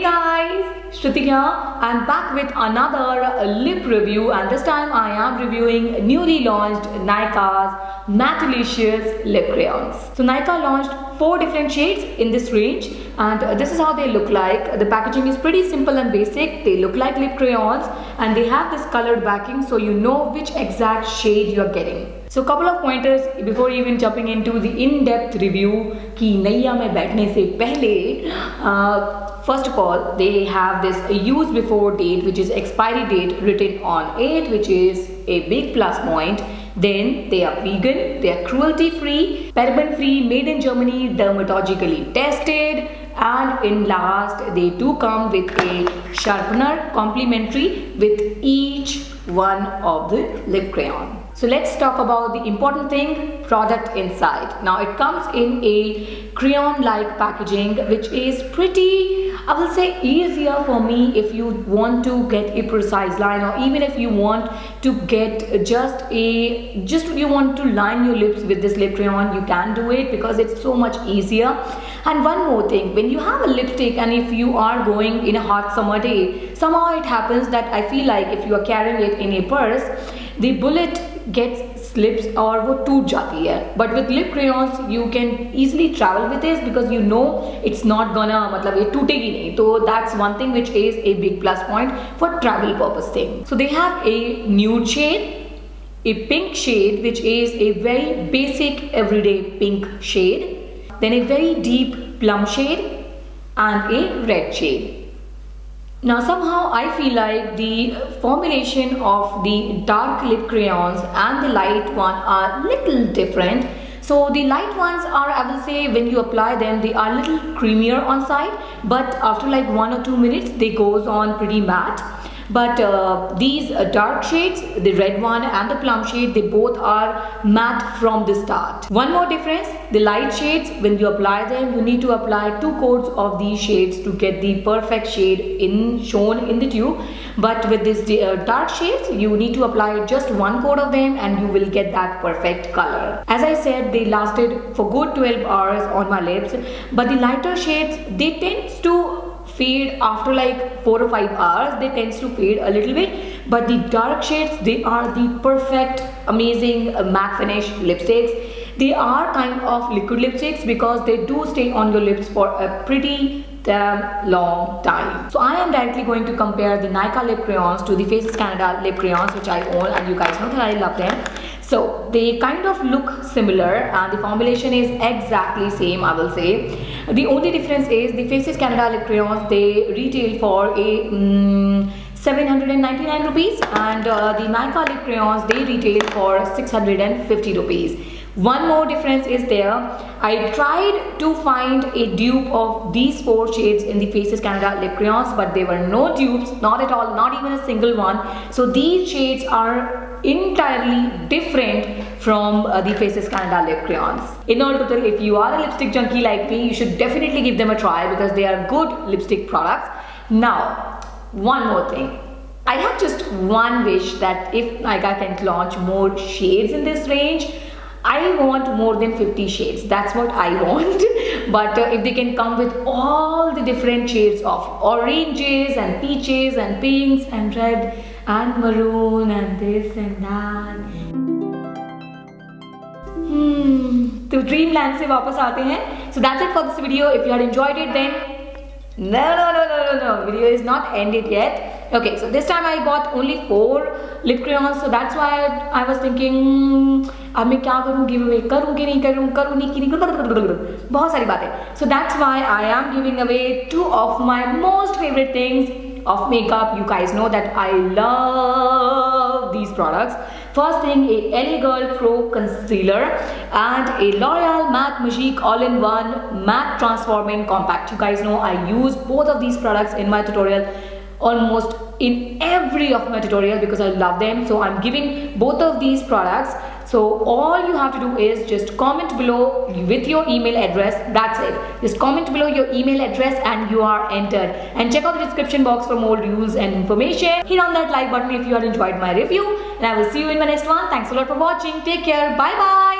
guys, Shruti here. I'm back with another lip review, and this time I am reviewing newly launched Nykaa's Mattelicious lip crayons. So Nykaa launched 4 different shades in this range, and this is how they look like. The packaging is pretty simple and basic. They look like lip crayons and they have this colored backing, so you know which exact shade you're getting. So couple of pointers before even jumping into the in-depth review कि नैया में बैठने से पहले first of all, they have this use before date, which is expiry date written on it, which is a big plus point. Then they are vegan, they are cruelty free, paraben free, made in Germany, dermatologically tested, and in last they do come with a sharpener complimentary with each one of the lip crayon. So let's talk about the important thing, product inside. Now it comes in a crayon-like packaging, which is pretty, I will say, easier for me if you want to get a precise line, or even if you want to get just you want to line your lips with this lip crayon, you can do it because it's so much easier. And one more thing, when you have a lipstick and if you are going in a hot summer day, somehow it happens that I feel like if you are carrying it in a purse, the bullet gets slips or वो टूट जाती है. But with lip crayons you can easily travel with this because you know it's not gonna, मतलब ये टूटेगी नहीं. So that's one thing which is a big plus point for travel purpose thing. So they have a nude shade, a pink shade which is a very basic everyday pink shade, then a very deep plum shade and a red shade. Now somehow I feel like the formulation of the dark lip crayons and the light one are little different. So the light ones are, I will say, when you apply them they are little creamier on side, but after like 1 or 2 minutes they goes on pretty matte. But these dark shades, the red one and the plum shade, they both are matte from the start. One more difference, the light shades, when you apply them, you need to apply 2 coats of these shades to get the perfect shade shown in the tube. But with these dark shades, you need to apply just 1 coat of them and you will get that perfect color. As I said, they lasted for good 12 hours on my lips, but the lighter shades, they tend to fade after like 4 or 5 hours. They tends to fade a little bit, but the dark shades, they are the perfect amazing matte finish lipsticks. They are kind of liquid lipsticks because they do stay on your lips for a pretty damn long time. So I am directly going to compare the Nykaa lip crayons to the Faces Canada lip crayons, which I own, and you guys know that I love them. So they kind of look similar and the formulation is exactly same, I will say. The only difference is the Faces Canada lip crayons, they retail for a 799 rupees, and the Nykaa lip crayons, they retail for 650 rupees. One more difference is there. I tried to find a dupe of these 4 shades in the Faces Canada lip crayons, but there were no dupes, not at all, not even a single one. So these shades are entirely different from the Faces Canada lip crayons. In all total, if you are a lipstick junkie like me, you should definitely give them a try because they are good lipstick products. Now, one more thing. I have just one wish, that if Nykaa can launch more shades in this range, I want more than 50 shades. That's what I want. But if they can come with all the different shades of oranges and peaches and pinks and red and maroon and this and that. तो dreamland से वापस आते हैं. So that's it for this video. If you had enjoyed it, then no, video is not ended yet. Okay, so this time I got only 4 lip crayons, so that's why I was thinking अब मैं क्या करूँ, give away करूँ कि नहीं करूँ, करूँ नहीं कि नहीं, बहुत सारी बातें. So that's why I am giving away 2 of my most favorite things of makeup. You guys know that I love these products. First thing, a LA Girl Pro Concealer and a L'Oreal Matte Magique All-in-One Matte Transforming Compact. You guys know I use both of these products in my tutorial, almost in every of my tutorial, because I love them. So I'm giving both of these products. So all you have to do is just comment below with your email address. That's it. Just comment below your email address and you are entered. And check out the description box for more reviews and information. Hit on that like button if you have enjoyed my review. And I will see you in my next one. Thanks a lot for watching. Take care. Bye bye.